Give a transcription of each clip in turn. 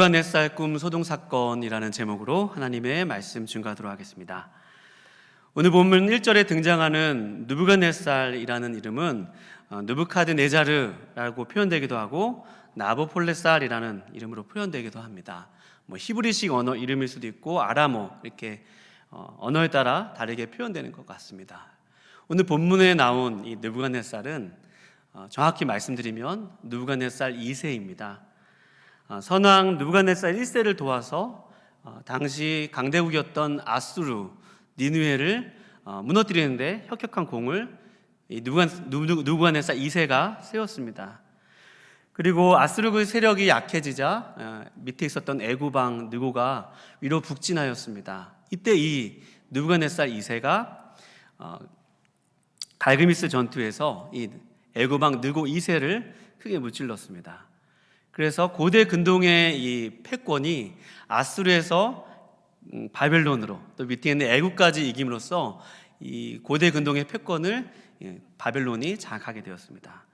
느부갓네살 꿈 소동 사건이라는 제목으로 하나님의 말씀 증거하도록 하겠습니다. 오늘 본문 1절에 등장하는 느부갓네살이라는 이름은 느부카드네자르라고 표현되기도 하고 나보폴레살이라는 이름으로 표현되기도 합니다. 히브리식 언어 이름일 수도 있고 아람어 이렇게 언어에 따라 다르게 표현되는 것 같습니다. 오늘 본문에 나온 이 느부갓네살은 정확히 말씀드리면 느부갓네살 2세입니다. 선왕 느부갓네살 1세를 도와서 당시 강대국이었던 아수르 니느웨를 무너뜨리는데 혁혁한 공을 느부갓네살 2세가 세웠습니다. 그리고 아수르의 세력이 약해지자 밑에 있었던 애굽왕 느고가 위로 북진하였습니다. 이때 이 느부갓네살 2세가 갈그미스 전투에서 이 애굽왕 느고 2세를 크게 무찔렀습니다. 그래서 고대 근동의 이 패권이 아수르에서 바벨론으로 또 밑에 있는 애굽까지 이김으로써 이 고대 근동의 패권을 바벨론이 장악하게 되었습니다.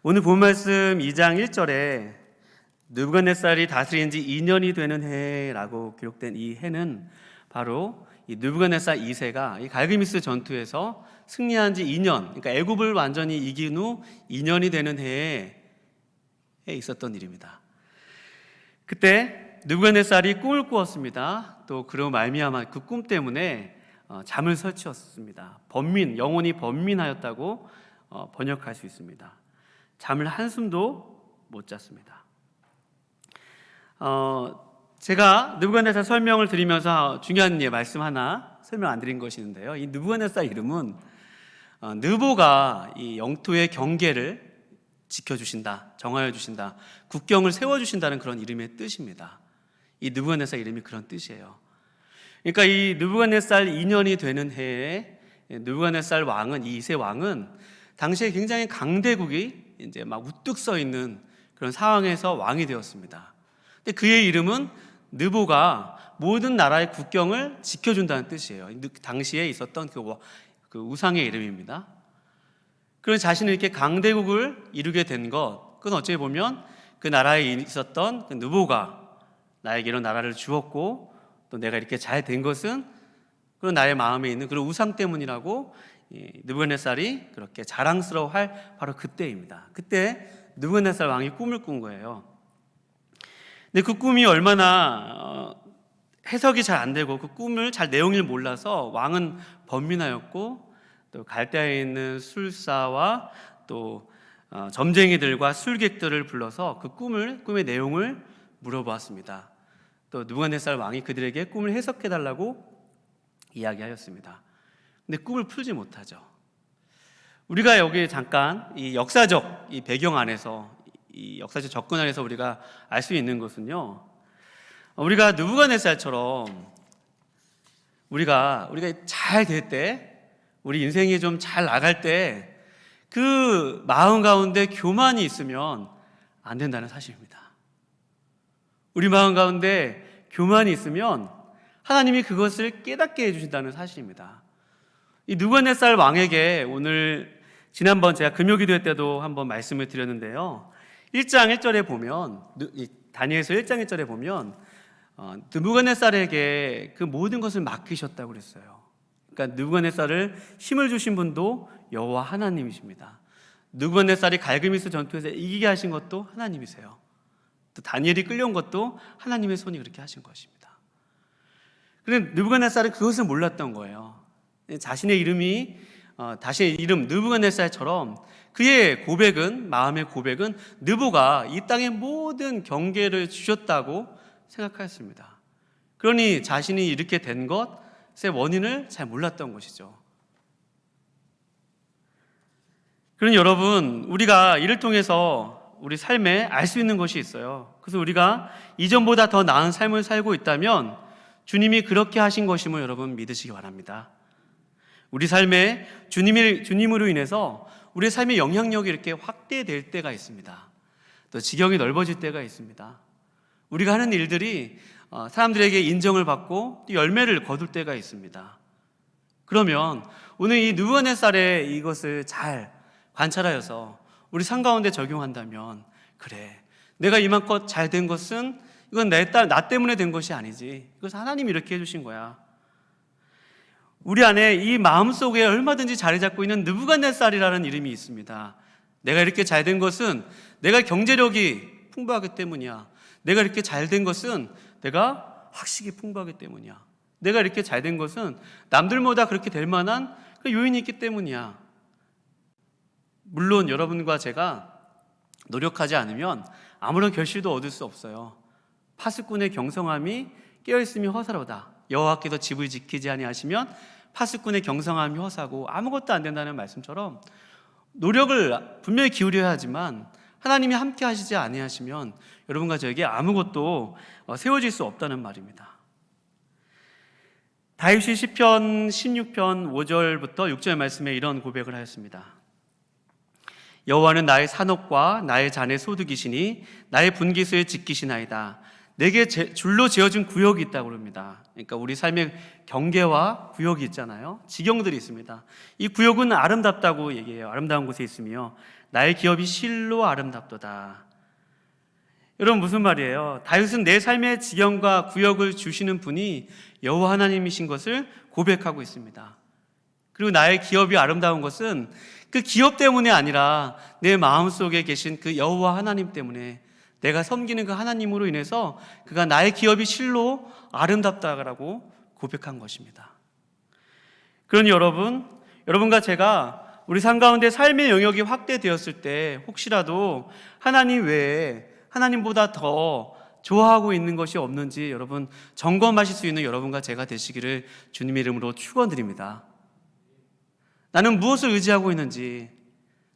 오늘 본 말씀 2장 1절에 느부갓네살이 다스린 지 2년이 되는 해라고 기록된 이 해는 바로 이 느부갓네살 2세가 이 갈그미스 전투에서 승리한 지 2년, 그러니까 애굽을 완전히 이긴 후 2년이 되는 해에 있었던 일입니다. 그때 느부갓네살이 꿈을 꾸었습니다. 또 그로 말미암아 그 꿈 때문에 잠을 설치었습니다. 영혼이 번민하였다고 번역할 수 있습니다. 잠을 한숨도 못 잤습니다. 제가 느부갓네살 설명을 드리면서 중요한 말씀 하나 설명 안 드린 것이 있는데요. 이 느부갓네살 이름은 느보가 이 영토의 경계를 지켜주신다, 정하여 주신다, 국경을 세워주신다는 그런 이름의 뜻입니다. 이 느부갓네살 이름이 그런 뜻이에요. 그러니까 이 느부갓네살 2년이 되는 해에 느부갓네살 왕은, 이 2세 왕은 당시에 굉장히 강대국이 이제 막 우뚝 서 있는 그런 상황에서 왕이 되었습니다. 근데 그의 이름은 느보가 모든 나라의 국경을 지켜준다는 뜻이에요. 당시에 있었던 그 우상의 이름입니다. 그런 자신이 이렇게 강대국을 이루게 된 것, 그건 어찌 보면 그 나라에 있었던 그 느보가 나에게 이런 나라를 주었고 또 내가 이렇게 잘 된 것은 그런 나의 마음에 있는 그런 우상 때문이라고 느부갓네살이 그렇게 자랑스러워할 바로 그때입니다. 그때 느부갓네살 왕이 꿈을 꾼 거예요. 근데 그 꿈이 얼마나 해석이 잘 안 되고 그 꿈을 잘 내용을 몰라서 왕은 번민하였고 또 갈대아에 있는 술사와 또 점쟁이들과 술객들을 불러서 그 꿈의 내용을 물어보았습니다. 또 느부갓네살 왕이 그들에게 꿈을 해석해달라고 이야기하였습니다. 근데 꿈을 풀지 못하죠. 우리가 여기 잠깐 이 역사적 이 배경 안에서, 이 역사적 접근 안에서 우리가 알 수 있는 것은요, 우리가 느부갓네살처럼 우리가 잘 될 때, 우리 인생이 좀 잘 나갈 때 그 마음 가운데 교만이 있으면 안 된다는 사실입니다. 우리 마음 가운데 교만이 있으면 하나님이 그것을 깨닫게 해주신다는 사실입니다. 이 느부갓네살 왕에게 오늘 지난번 제가 금요기도회 때도 한번 말씀을 드렸는데요, 1장 1절에 보면, 다니엘서 1장 1절에 보면 느부갓네살에게 그 모든 것을 맡기셨다고 그랬어요. 그러니까 느부갓네살을 힘을 주신 분도 여호와 하나님이십니다. 느부갓네살이 갈그미스 전투에서 이기게 하신 것도 하나님이세요. 또 다니엘이 끌려온 것도 하나님의 손이 그렇게 하신 것입니다. 그런데 느부갓네살은 그것을 몰랐던 거예요. 자신의 이름이 자신의 이름 느부갓네살처럼 그의 고백은, 마음의 고백은 느보가 이 땅의 모든 경계를 주셨다고 생각하였습니다. 그러니 자신이 이렇게 된 것의 원인을 잘 몰랐던 것이죠. 그러니 여러분, 우리가 이를 통해서 우리 삶에 알 수 있는 것이 있어요. 그래서 우리가 이전보다 더 나은 삶을 살고 있다면 주님이 그렇게 하신 것임을 여러분 믿으시기 바랍니다. 우리 삶에 주님으로 인해서 우리의 삶의 영향력이 이렇게 확대될 때가 있습니다. 또 지경이 넓어질 때가 있습니다. 우리가 하는 일들이 사람들에게 인정을 받고 또 열매를 거둘 때가 있습니다. 그러면 오늘 이 느부갓네살의 이것을 잘 관찰하여서 우리 삶 가운데 적용한다면, 그래, 내가 이만껏 잘 된 것은 이건 나 때문에 된 것이 아니지. 이것은 하나님이 이렇게 해주신 거야. 우리 안에 이 마음속에 얼마든지 자리 잡고 있는 느부갓네살이라는 이름이 있습니다. 내가 이렇게 잘 된 것은 내가 경제력이 풍부하기 때문이야. 내가 이렇게 잘 된 것은 내가 학식이 풍부하기 때문이야. 내가 이렇게 잘 된 것은 남들보다 그렇게 될 만한 그 요인이 있기 때문이야. 물론 여러분과 제가 노력하지 않으면 아무런 결실도 얻을 수 없어요. 파수꾼의 경성함이 깨어있음이 허사로다. 여호와께서 집을 지키지 아니하시면 파수꾼의 경성함이 허사고 아무것도 안 된다는 말씀처럼 노력을 분명히 기울여야 하지만 하나님이 함께 하시지 아니하시면 여러분과 저에게 아무것도 세워질 수 없다는 말입니다. 다윗이 시편 16편 5절부터 6절 말씀에 이런 고백을 하였습니다. 여호와는 나의 산업과 나의 잔의 소득이시니 나의 분깃을 지키시나이다. 내게 줄로 지어준 구역이 있다고 그럽니다. 그러니까 우리 삶의 경계와 구역이 있잖아요. 지경들이 있습니다. 이 구역은 아름답다고 얘기해요. 아름다운 곳에 있으며 나의 기업이 실로 아름답도다. 여러분 무슨 말이에요? 다윗은 내 삶의 지경과 구역을 주시는 분이 여호와 하나님이신 것을 고백하고 있습니다. 그리고 나의 기업이 아름다운 것은 그 기업 때문이 아니라 내 마음속에 계신 그 여호와 하나님 때문에 내가 섬기는 그 하나님으로 인해서 그가 나의 기업이 실로 아름답다라고 고백한 것입니다. 그러니 여러분과 제가 우리 삶 가운데 삶의 영역이 확대되었을 때 혹시라도 하나님 외에 하나님보다 더 좋아하고 있는 것이 없는지 여러분 점검하실 수 있는 여러분과 제가 되시기를 주님의 이름으로 축원드립니다. 나는 무엇을 의지하고 있는지,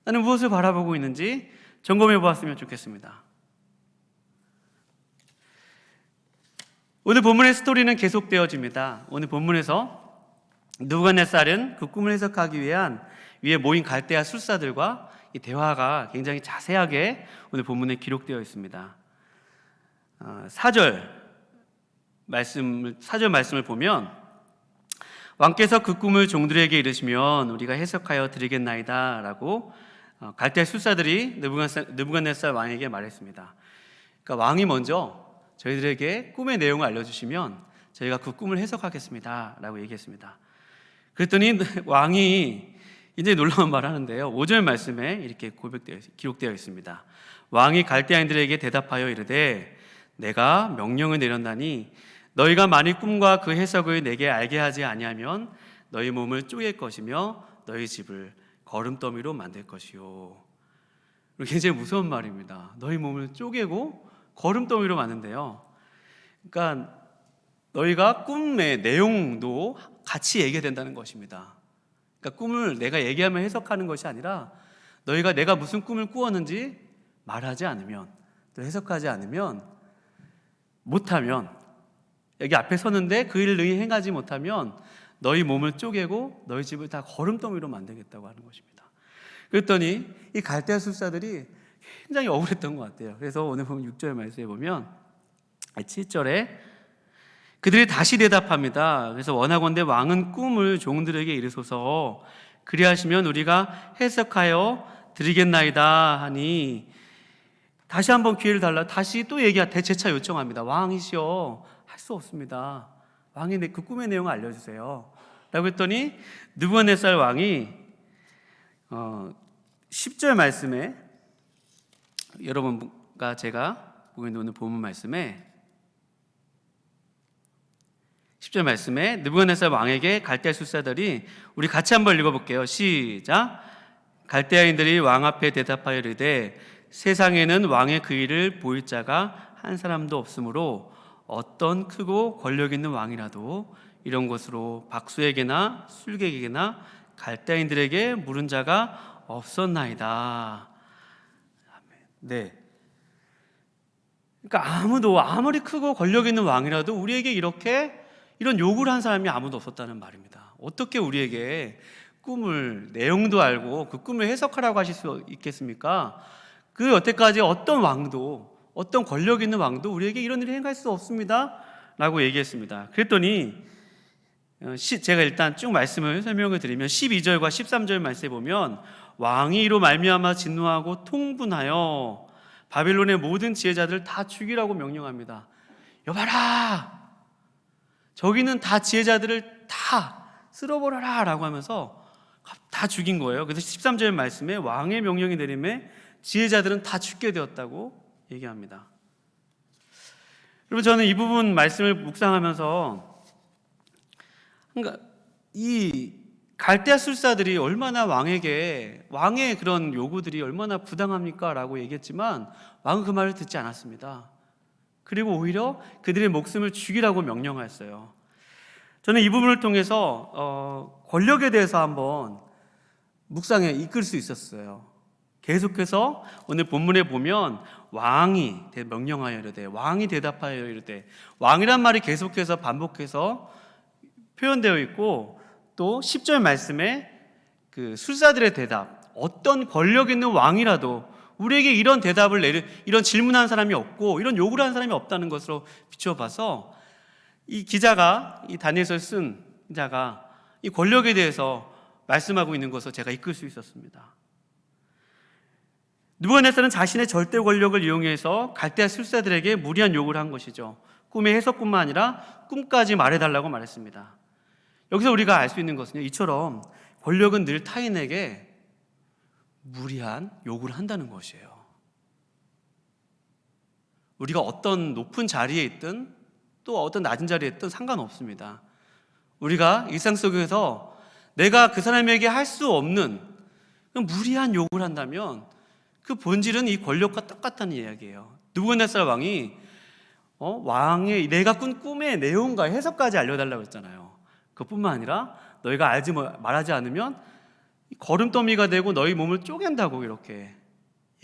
나는 무엇을 바라보고 있는지 점검해 보았으면 좋겠습니다. 오늘 본문의 스토리는 계속되어집니다. 오늘 본문에서 느부갓네살은 그 꿈을 해석하기 위해 모인 갈대아 술사들과 이 대화가 굉장히 자세하게 오늘 본문에 기록되어 있습니다. 4절 말씀을 보면 왕께서 그 꿈을 종들에게 이르시면 우리가 해석하여 드리겠나이다 라고 갈대아 술사들이 느부갓네살 왕에게 말했습니다. 그러니까 왕이 먼저 저희들에게 꿈의 내용을 알려주시면 저희가 그 꿈을 해석하겠습니다 라고 얘기했습니다. 그랬더니 왕이 굉장히 놀라운 말을 하는데요. 5절 말씀에 이렇게 기록되어 있습니다. 왕이 갈대아인들에게 대답하여 이르되 내가 명령을 내렸나니 너희가 만일 꿈과 그 해석을 내게 알게 하지 아니하면 너희 몸을 쪼갤 것이며 너희 집을 거름더미로 만들 것이요. 굉장히 무서운 말입니다. 너희 몸을 쪼개고 거름더미로 만든대요. 그러니까 너희가 꿈의 내용도 같이 얘기해야 된다는 것입니다. 그러니까 꿈을 내가 얘기하면 해석하는 것이 아니라 너희가 내가 무슨 꿈을 꾸었는지 말하지 않으면 또 해석하지 않으면 못하면 여기 앞에 서는데 그 일을 너희 행하지 못하면 너희 몸을 쪼개고 너희 집을 다 거름더미로 만들겠다고 하는 것입니다. 그랬더니 이 갈대아 술사들이 굉장히 억울했던 것 같아요. 그래서 오늘 보면 6절 말씀에 보면 7절에 그들이 다시 대답합니다. 그래서 원하건대 왕은 꿈을 종들에게 이르소서 그리하시면 우리가 해석하여 드리겠나이다 하니 다시 한번 기회를 달라 다시 또 재차 요청합니다. 왕이시여 할 수 없습니다. 왕이 그 꿈의 내용을 알려주세요 라고 했더니 느부갓네살 왕이 10절 말씀에 여러분과 제가 보고 있는 오늘 본문 말씀에 10절 말씀에 느부갓네살 왕에게 갈대아 술사들이 우리 같이 한번 읽어볼게요. 시작. 갈대아인들이 왕 앞에 대답하여 이르되 세상에는 왕의 그 일을 보일 자가 한 사람도 없으므로 어떤 크고 권력 있는 왕이라도 이런 것으로 박수에게나 술객에게나 갈대아인들에게 물은 자가 없었나이다. 네. 그러니까 아무리 크고 권력 있는 왕이라도 우리에게 이런 요구를 한 사람이 아무도 없었다는 말입니다. 어떻게 우리에게 꿈을 내용도 알고 그 꿈을 해석하라고 하실 수 있겠습니까? 그 여태까지 어떤 왕도 어떤 권력 있는 왕도 우리에게 이런 일을 행할 수 없습니다 라고 얘기했습니다. 그랬더니 제가 일단 쭉 말씀을 설명을 드리면 12절과 13절 말씀에 보면 왕이 이로 말미암아 진노하고 통분하여 바빌론의 모든 지혜자들을 다 죽이라고 명령합니다. 여봐라, 저기는 다 지혜자들을 다 쓸어버려라 라고 하면서 다 죽인 거예요. 그래서 13절 말씀에 왕의 명령이 내림에 지혜자들은 다 죽게 되었다고 얘기합니다. 여러분, 저는 이 부분 말씀을 묵상하면서 그러니까 이 갈대아 술사들이 얼마나 왕의 그런 요구들이 얼마나 부당합니까? 라고 얘기했지만 왕은 그 말을 듣지 않았습니다. 그리고 오히려 그들의 목숨을 죽이라고 명령하였어요. 저는 이 부분을 통해서 권력에 대해서 한번 묵상에 이끌 수 있었어요. 계속해서 오늘 본문에 보면 왕이 명령하여 이르되, 왕이 대답하여 이르되, 왕이란 말이 계속해서 반복해서 표현되어 있고, 또 10절 말씀에 그 술사들의 대답, 어떤 권력 있는 왕이라도 우리에게 이런 대답을 이런 질문한 사람이 없고 이런 요구를 한 사람이 없다는 것으로 비춰봐서 이 기자가, 이 다니엘서를 쓴 자가 이 권력에 대해서 말씀하고 있는 것을 제가 이끌 수 있었습니다. 느부갓네살은 자신의 절대 권력을 이용해서 갈대아 술사들에게 무리한 요구를 한 것이죠. 꿈의 해석뿐만 아니라 꿈까지 말해달라고 말했습니다. 여기서 우리가 알 수 있는 것은요, 이처럼 권력은 늘 타인에게 무리한 요구를 한다는 것이에요. 우리가 어떤 높은 자리에 있든 또 어떤 낮은 자리에 있든 상관없습니다. 우리가 일상 속에서 내가 그 사람에게 할 수 없는 무리한 요구를 한다면 그 본질은 이 권력과 똑같다는 이야기예요. 느부갓네살 왕이 왕의 내가 꾼 꿈의 내용과 해석까지 알려달라고 했잖아요. 그뿐만 아니라 너희가 말하지 않으면 거름더미가 되고 너희 몸을 쪼갠다고 이렇게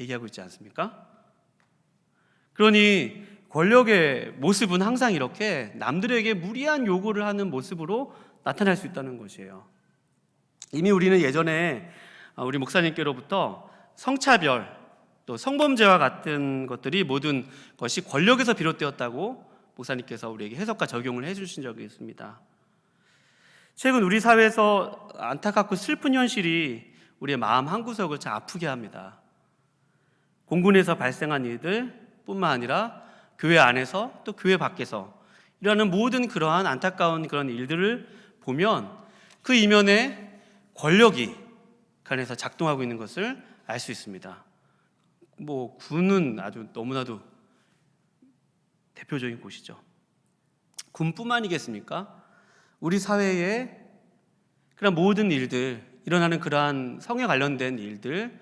얘기하고 있지 않습니까? 그러니 권력의 모습은 항상 이렇게 남들에게 무리한 요구를 하는 모습으로 나타날 수 있다는 것이에요. 이미 우리는 예전에 우리 목사님께로부터 성차별, 또 성범죄와 같은 것들이 모든 것이 권력에서 비롯되었다고 목사님께서 우리에게 해석과 적용을 해주신 적이 있습니다. 최근 우리 사회에서 안타깝고 슬픈 현실이 우리의 마음 한구석을 참 아프게 합니다. 공군에서 발생한 일들 뿐만 아니라 교회 안에서 또 교회 밖에서 일어나는 모든 그러한 안타까운 그런 일들을 보면 그 이면에 권력이 간에서 작동하고 있는 것을 알 수 있습니다. 군은 아주 너무나도 대표적인 곳이죠. 군뿐만이겠습니까? 우리 사회에 그런 모든 일들, 일어나는 그러한 성에 관련된 일들,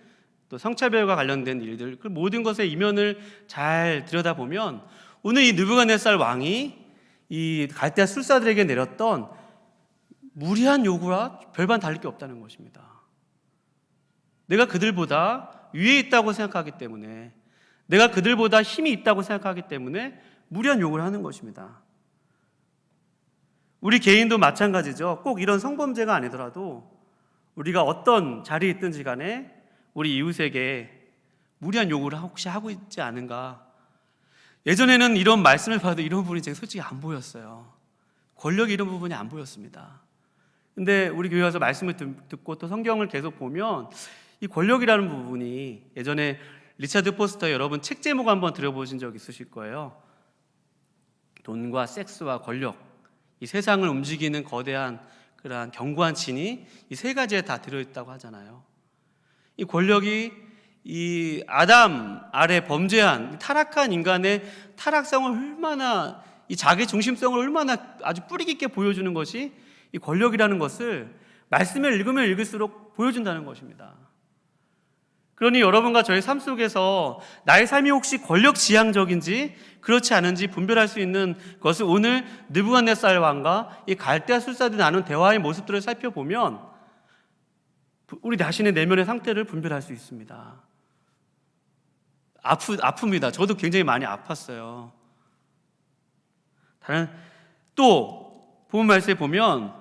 또 성차별과 관련된 일들, 그 모든 것의 이면을 잘 들여다보면 오늘 이 느부갓네살 왕이 이 갈대아 술사들에게 내렸던 무리한 요구와 별반 다를 게 없다는 것입니다. 내가 그들보다 위에 있다고 생각하기 때문에, 내가 그들보다 힘이 있다고 생각하기 때문에 무리한 요구를 하는 것입니다. 우리 개인도 마찬가지죠. 꼭 이런 성범죄가 아니더라도 우리가 어떤 자리에 있든지 간에 우리 이웃에게 무리한 요구를 혹시 하고 있지 않은가. 예전에는 이런 말씀을 봐도 이런 부분이 제가 솔직히 안 보였어요. 권력이 이런 부분이 안 보였습니다. 근데 우리 교회 와서 말씀을 듣고 또 성경을 계속 보면 이 권력이라는 부분이, 예전에 리차드 포스터 여러분 책 제목 한번 들어보신 적 있으실 거예요. 돈과 섹스와 권력, 이 세상을 움직이는 거대한 그러한 견고한 진이 이 세 가지에 다 들어있다고 하잖아요. 이 권력이 이 아담 아래 범죄한 타락한 인간의 타락성을 얼마나, 이 자기 중심성을 얼마나 아주 뿌리 깊게 보여주는 것이 이 권력이라는 것을 말씀을 읽으면 읽을수록 보여준다는 것입니다. 그러니 여러분과 저의 삶 속에서 나의 삶이 혹시 권력 지향적인지 그렇지 않은지 분별할 수 있는 것을 오늘 느부갓네살 왕과 이 갈대아 술사들이 나눈 대화의 모습들을 살펴보면 우리 자신의 내면의 상태를 분별할 수 있습니다. 아픕니다. 저도 굉장히 많이 아팠어요. 또 본 말씀에 보면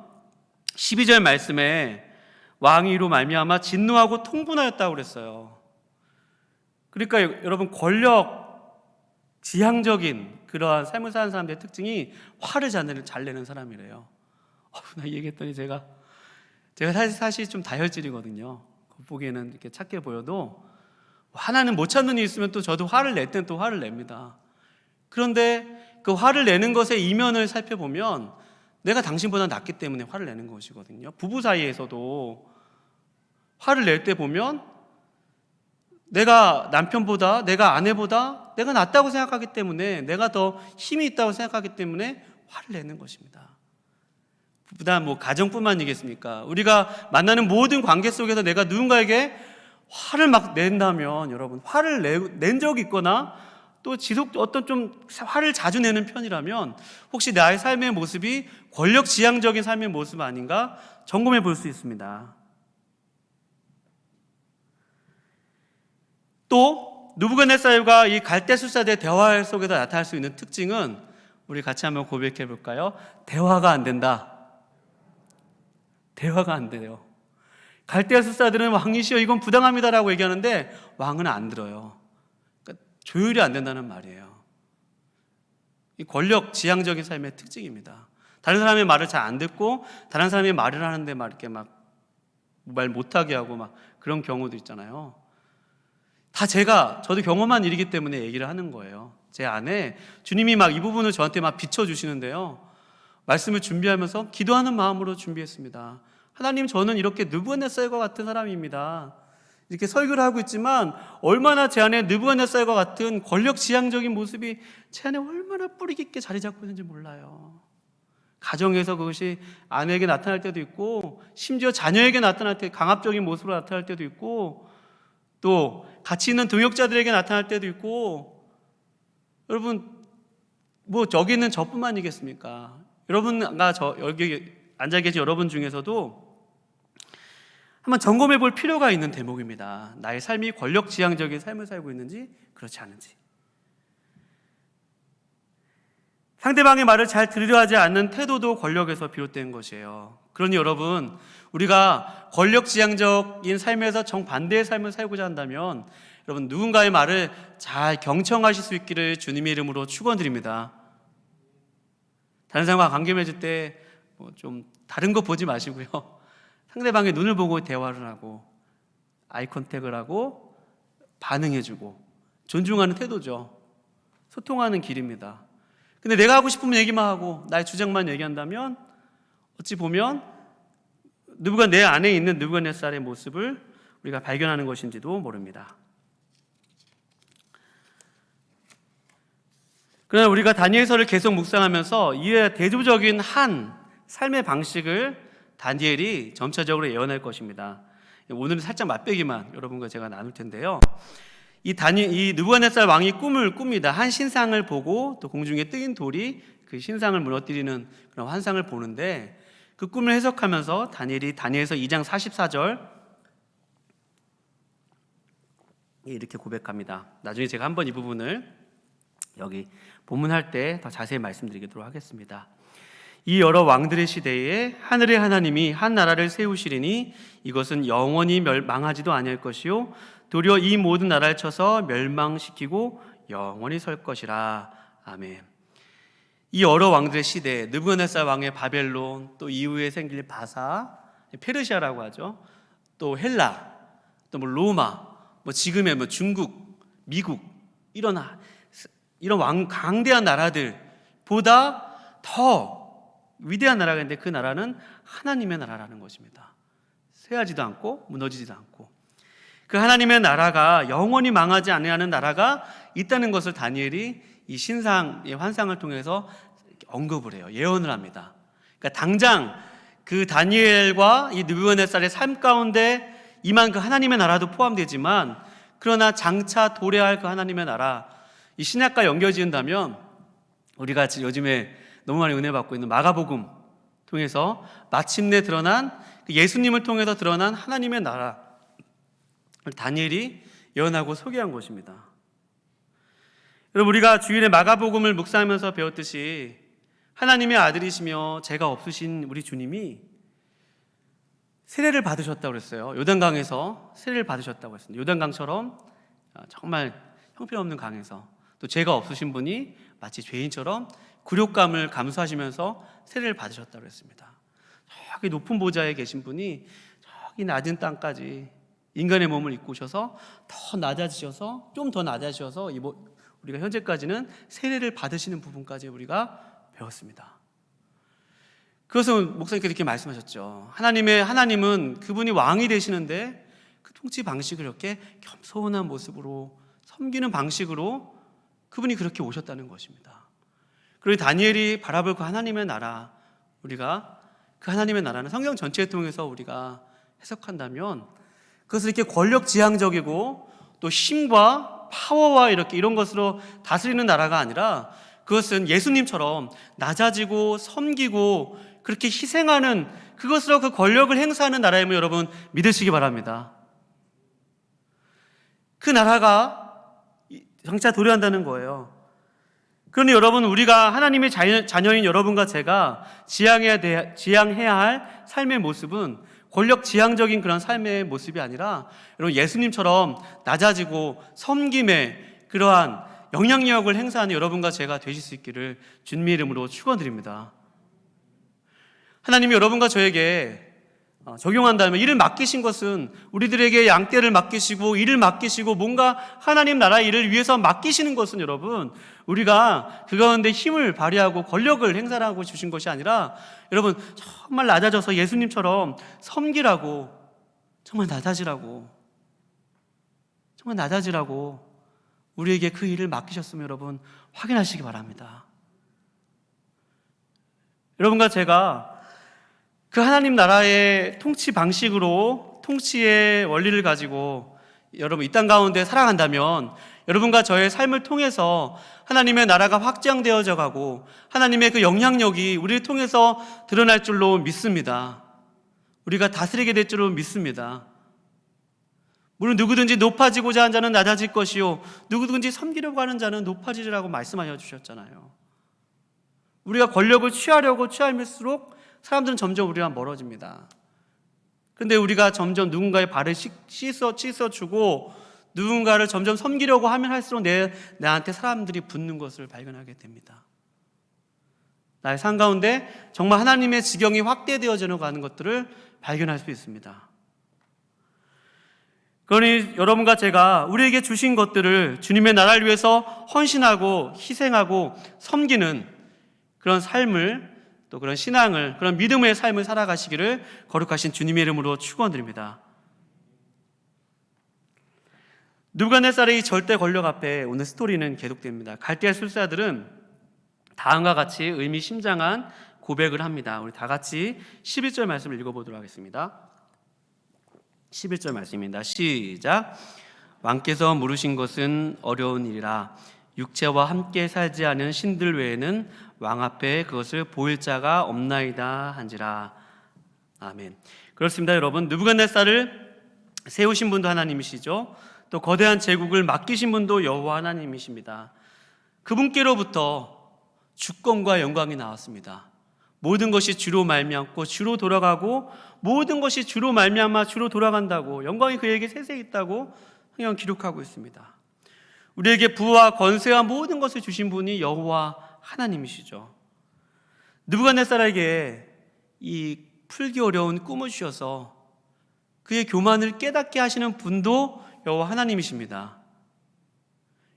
12절 말씀에 왕이 이로 말미암아 진노하고 통분하였다고 그랬어요. 그러니까 여러분, 권력 지향적인 그러한 삶을 사는 사람들의 특징이 화를 잘 내는 사람이래요. 나 얘기했더니 제가 사실 좀 다혈질이거든요. 겉보기에는 이렇게 착해 보여도 하나는 못 참는 일이 있으면 또 저도 화를 낼 땐 또 화를 냅니다. 그런데 그 화를 내는 것의 이면을 살펴보면 내가 당신보다 낫기 때문에 화를 내는 것이거든요. 부부 사이에서도 화를 낼 때 보면 내가 남편보다, 내가 아내보다 내가 낫다고 생각하기 때문에, 내가 더 힘이 있다고 생각하기 때문에 화를 내는 것입니다. 부단 가정뿐만 아니겠습니까? 우리가 만나는 모든 관계 속에서 내가 누군가에게 화를 막 낸다면, 여러분, 화를 낸 적이 있거나 또 어떤 좀 화를 자주 내는 편이라면 혹시 나의 삶의 모습이 권력지향적인 삶의 모습 아닌가 점검해 볼 수 있습니다. 또 느부갓네살과 이 갈대술사들의 대화 속에서 나타날 수 있는 특징은, 우리 같이 한번 고백해 볼까요? 대화가 안 된다. 대화가 안 돼요. 갈대술사들은 왕이시여 이건 부당합니다라고 얘기하는데 왕은 안 들어요. 그러니까 조율이 안 된다는 말이에요. 이 권력 지향적인 삶의 특징입니다. 다른 사람의 말을 잘 안 듣고 다른 사람의 말을 하는데 막 이렇게 막 말 못하게 하고 막 그런 경우도 있잖아요. 다 저도 경험한 일이기 때문에 얘기를 하는 거예요. 제 안에 주님이 막 이 부분을 저한테 막 비춰주시는데요. 말씀을 준비하면서 기도하는 마음으로 준비했습니다. 하나님, 저는 이렇게 느부갓네살과 같은 사람입니다. 이렇게 설교를 하고 있지만 얼마나 제 안에 느부갓네살과 같은 권력지향적인 모습이 제 안에 얼마나 뿌리 깊게 자리 잡고 있는지 몰라요. 가정에서 그것이 아내에게 나타날 때도 있고, 심지어 자녀에게 나타날 때 강압적인 모습으로 나타날 때도 있고, 또 같이 있는 동역자들에게 나타날 때도 있고. 여러분, 저기 있는 저뿐만이겠습니까? 여러분과 여기 앉아 계신 여러분 중에서도 한번 점검해 볼 필요가 있는 대목입니다. 나의 삶이 권력지향적인 삶을 살고 있는지 그렇지 않은지. 상대방의 말을 잘 들으려 하지 않는 태도도 권력에서 비롯된 것이에요. 그러니 여러분, 우리가 권력지향적인 삶에서 정반대의 삶을 살고자 한다면 여러분, 누군가의 말을 잘 경청하실 수 있기를 주님의 이름으로 축원드립니다. 다른 사람과 관계 맺을 때 좀 다른 거 보지 마시고요, 상대방의 눈을 보고 대화를 하고 아이 컨택을 하고 반응해주고 존중하는 태도죠. 소통하는 길입니다. 근데 내가 하고 싶으면 얘기만 하고 나의 주장만 얘기한다면 어찌 보면 내 안에 있는 느부갓네살의 모습을 우리가 발견하는 것인지도 모릅니다. 그러나 우리가 다니엘서를 계속 묵상하면서 이에 대조적인 한 삶의 방식을 다니엘이 점차적으로 예언할 것입니다. 오늘은 살짝 맛배기만 여러분과 제가 나눌 텐데요. 이 느부갓네살 왕이 꿈을 꿉니다. 한 신상을 보고 또 공중에 뜨인 돌이 그 신상을 무너뜨리는 그런 환상을 보는데, 그 꿈을 해석하면서 다니엘이 다니엘서 2장 44절 이렇게 고백합니다. 나중에 제가 한번 이 부분을 여기 본문할 때 더 자세히 말씀드리도록 하겠습니다. 이 여러 왕들의 시대에 하늘의 하나님이 한 나라를 세우시리니 이것은 영원히 망하지도 아니할 것이요 도리어 이 모든 나라를 쳐서 멸망시키고 영원히 설 것이라. 아멘. 이 여러 왕들의 시대, 느부갓네살 왕의 바벨론, 또 이후에 생길 바사, 페르시아라고 하죠. 또 헬라, 또 로마, 지금의 중국, 미국, 이런 강대한 나라들보다 더 위대한 나라가 있는데 그 나라는 하나님의 나라라는 것입니다. 쇠하지도 않고 무너지지도 않고, 그 하나님의 나라가 영원히 망하지 않는 나라가 있다는 것을 다니엘이 이 신상의 환상을 통해서 언급을 해요. 예언을 합니다. 그러니까 당장 그 다니엘과 이 느부갓네살의 삶 가운데 임한 그 하나님의 나라도 포함되지만, 그러나 장차 도래할 그 하나님의 나라, 이 신약과 연결지은다면 우리가 요즘에 너무 많이 은혜 받고 있는 마가복음 통해서 마침내 드러난 예수님을 통해서 드러난 하나님의 나라를 다니엘이 예언하고 소개한 것입니다. 여러분, 우리가 주일에 마가복음을 묵상하면서 배웠듯이 하나님의 아들이시며 죄가 없으신 우리 주님이 세례를 받으셨다고 그랬어요. 요단강에서 세례를 받으셨다고 했습니다. 요단강처럼 정말 형편없는 강에서, 또 죄가 없으신 분이 마치 죄인처럼 굴욕감을 감수하시면서 세례를 받으셨다고 했습니다. 저기 높은 보좌에 계신 분이 저기 낮은 땅까지 인간의 몸을 입고 오셔서 더 낮아지셔서, 좀 더 낮아지셔서 우리가 현재까지는 세례를 받으시는 부분까지 우리가 배웠습니다. 그것은 목사님께서 이렇게 말씀하셨죠. 하나님은 그분이 왕이 되시는데 그 통치 방식을 이렇게 겸손한 모습으로 섬기는 방식으로 그분이 그렇게 오셨다는 것입니다. 그리고 다니엘이 바라볼 그 하나님의 나라, 우리가 그 하나님의 나라는 성경 전체를 통해서 우리가 해석한다면 그것을 이렇게 권력지향적이고 또 힘과 파워와 이런 것으로 다스리는 나라가 아니라 그것은 예수님처럼 낮아지고 섬기고 그렇게 희생하는 그것으로 그 권력을 행사하는 나라임을 여러분 믿으시기 바랍니다. 그 나라가 장차 도래한다는 거예요. 그런데 여러분, 우리가 하나님의 자녀인 여러분과 제가 지향해야 할 삶의 모습은 권력 지향적인 그런 삶의 모습이 아니라 여러분 예수님처럼 낮아지고 섬김의 그러한 영향력을 행사하는 여러분과 제가 되실 수 있기를 주님의 이름으로 축원드립니다. 하나님이 여러분과 저에게 적용한다면 일을 맡기신 것은 우리들에게 양떼를 맡기시고 일을 맡기시고 뭔가 하나님 나라의 일을 위해서 맡기시는 것은 여러분 우리가 그 가운데 힘을 발휘하고 권력을 행사하고 주신 것이 아니라 여러분 정말 낮아져서 예수님처럼 섬기라고 정말 낮아지라고 우리에게 그 일을 맡기셨으면 여러분 확인하시기 바랍니다. 여러분과 제가 그 하나님 나라의 통치 방식으로 통치의 원리를 가지고 여러분 이 땅 가운데 살아간다면 여러분과 저의 삶을 통해서 하나님의 나라가 확장되어져 가고 하나님의 그 영향력이 우리를 통해서 드러날 줄로 믿습니다. 우리가 다스리게 될 줄로 믿습니다. 물론 누구든지 높아지고자 하는 자는 낮아질 것이요 누구든지 섬기려고 하는 자는 높아지리라고 말씀하여 주셨잖아요. 우리가 권력을 취할수록 사람들은 점점 우리와 멀어집니다. 그런데 우리가 점점 누군가의 발을 씻어주고 누군가를 점점 섬기려고 하면 할수록 나한테 사람들이 붙는 것을 발견하게 됩니다. 나의 삶 가운데 정말 하나님의 지경이 확대되어져 가는 것들을 발견할 수 있습니다. 그러니 여러분과 제가 우리에게 주신 것들을 주님의 나라를 위해서 헌신하고 희생하고 섬기는 그런 삶을 또 그런 신앙을 그런 믿음의 삶을 살아가시기를 거룩하신 주님의 이름으로 축원드립니다. 느부갓네살의 이 절대 권력 앞에 오늘 스토리는 계속됩니다. 갈대아 술사들은 다음과 같이 의미심장한 고백을 합니다. 우리 다 같이 11절 말씀을 읽어보도록 하겠습니다. 11절 말씀입니다. 시작. 왕께서 물으신 것은 어려운 일이라 육체와 함께 살지 않은 신들 외에는 왕 앞에 그것을 보일 자가 없나이다 한지라. 아멘. 그렇습니다. 여러분, 느부갓네살을 세우신 분도 하나님이시죠. 또 거대한 제국을 맡기신 분도 여호와 하나님이십니다. 그분께로부터 주권과 영광이 나왔습니다. 모든 것이 주로 말미암고 주로 돌아가고 모든 것이 주로 말미암아 주로 돌아간다고 영광이 그에게 세세 있다고 성경은 기록하고 있습니다. 우리에게 부와 권세와 모든 것을 주신 분이 여호와 하나님이시죠. 느부갓네살에게 이 풀기 어려운 꿈을 주셔서 그의 교만을 깨닫게 하시는 분도 여호와 하나님이십니다.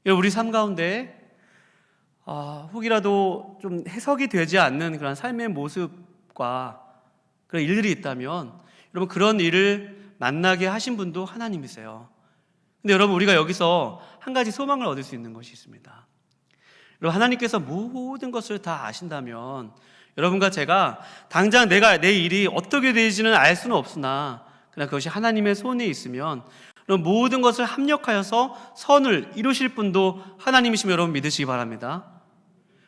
우리 삶 가운데 혹이라도 좀 해석이 되지 않는 그런 삶의 모습과 그런 일들이 있다면 여러분 그런 일을 만나게 하신 분도 하나님이세요. 근데 여러분 우리가 여기서 한 가지 소망을 얻을 수 있는 것이 있습니다. 여러분 하나님께서 모든 것을 다 아신다면 여러분과 제가 당장 내 일이 어떻게 되지는 알 수는 없으나 그러나 그것이 하나님의 손에 있으면 여러분 모든 것을 합력하여서 선을 이루실 분도 하나님이시면 여러분 믿으시기 바랍니다.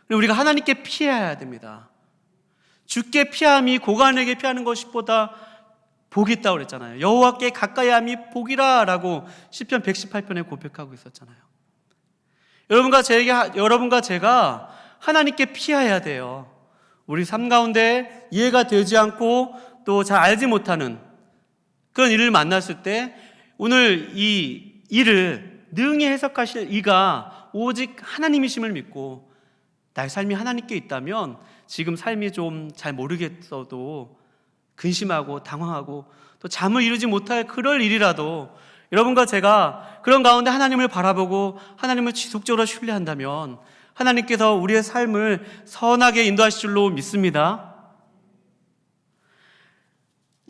그리고 우리가 하나님께 피해야 됩니다. 주께 피함이 고관에게 피하는 것보다 복이 있다고 그랬잖아요. 여호와께 가까이함이 복이라 라고 시편 118편에 고백하고 있었잖아요. 여러분과 제가 하나님께 피해야 돼요. 우리 삶 가운데 이해가 되지 않고 또 잘 알지 못하는 그런 일을 만났을 때 오늘 이 일을 능히 해석하실 이가 오직 하나님이심을 믿고 나의 삶이 하나님께 있다면 지금 삶이 좀 잘 모르겠어도 근심하고 당황하고 또 잠을 이루지 못할 그럴 일이라도 여러분과 제가 그런 가운데 하나님을 바라보고 하나님을 지속적으로 신뢰한다면 하나님께서 우리의 삶을 선하게 인도하실 줄로 믿습니다.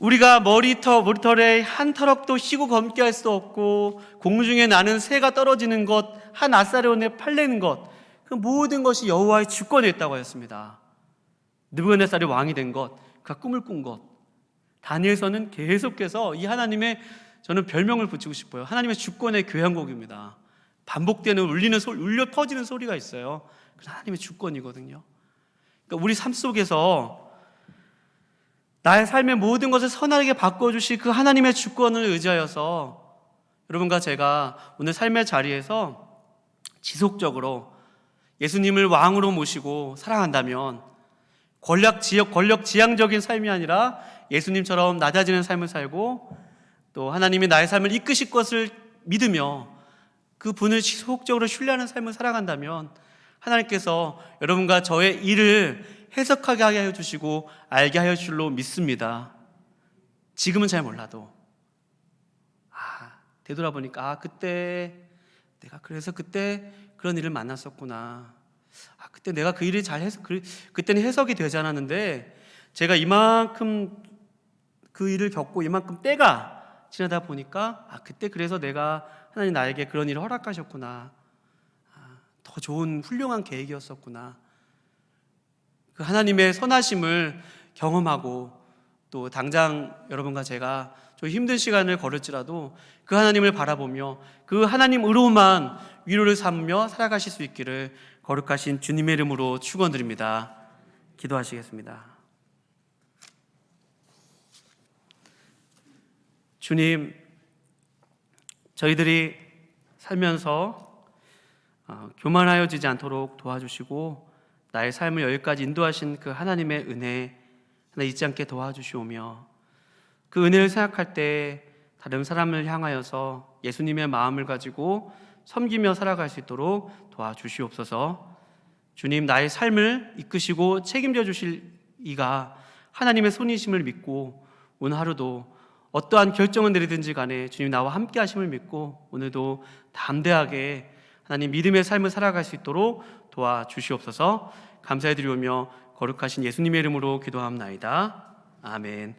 우리가 머리털에 한 터럭도 희고 검게 할 수 없고 공중에 나는 새가 떨어지는 것, 한 아사리온에 팔리는 것, 그 모든 것이 여호와의 주권에 있다고 하였습니다. 느부갓네살이 왕이 된 것, 그가 꿈을 꾼 것. 다니엘서는 계속해서 이 하나님의, 저는 별명을 붙이고 싶어요. 하나님의 주권의 교향곡입니다. 반복되는 울려 퍼지는 소리가 있어요. 그래서 하나님의 주권이거든요. 그러니까 우리 삶 속에서 나의 삶의 모든 것을 선하게 바꿔주실 그 하나님의 주권을 의지하여서 여러분과 제가 오늘 삶의 자리에서 지속적으로 예수님을 왕으로 모시고 사랑한다면 권력 지향적인 삶이 아니라 예수님처럼 낮아지는 삶을 살고 또 하나님이 나의 삶을 이끄실 것을 믿으며 그 분을 지속적으로 신뢰하는 삶을 살아간다면 하나님께서 여러분과 저의 일을 해석하게 하여 주시고 알게 하여 줄 줄로 믿습니다. 지금은 잘 몰라도 되돌아보니까 그때 내가 그래서 그때 그런 일을 만났었구나. 그때 내가 그 일을 잘 해서 그때는 해석이 되지 않았는데 제가 이만큼 그 일을 겪고 이만큼 때가 지나다 보니까 그때 그래서 내가 하나님 나에게 그런 일을 허락하셨구나. 더 좋은 훌륭한 계획이었었구나. 그 하나님의 선하심을 경험하고 또 당장 여러분과 제가 좀 힘든 시간을 걸을지라도 그 하나님을 바라보며 그 하나님으로만 위로를 삼으며 살아가실 수 있기를 거룩하신 주님의 이름으로 축원드립니다. 기도하시겠습니다. 주님, 저희들이 살면서 교만하여지지 않도록 도와주시고 나의 삶을 여기까지 인도하신 그 하나님의 은혜 하나 잊지 않게 도와주시오며 그 은혜를 생각할 때 다른 사람을 향하여서 예수님의 마음을 가지고 섬기며 살아갈 수 있도록 도와주시옵소서. 주님, 나의 삶을 이끄시고 책임져 주실 이가 하나님의 손이심을 믿고 오늘 하루도 어떠한 결정을 내리든지 간에 주님 나와 함께 하심을 믿고 오늘도 담대하게 하나님 믿음의 삶을 살아갈 수 있도록 도와주시옵소서. 감사드리오며 거룩하신 예수님의 이름으로 기도합나이다. 아멘.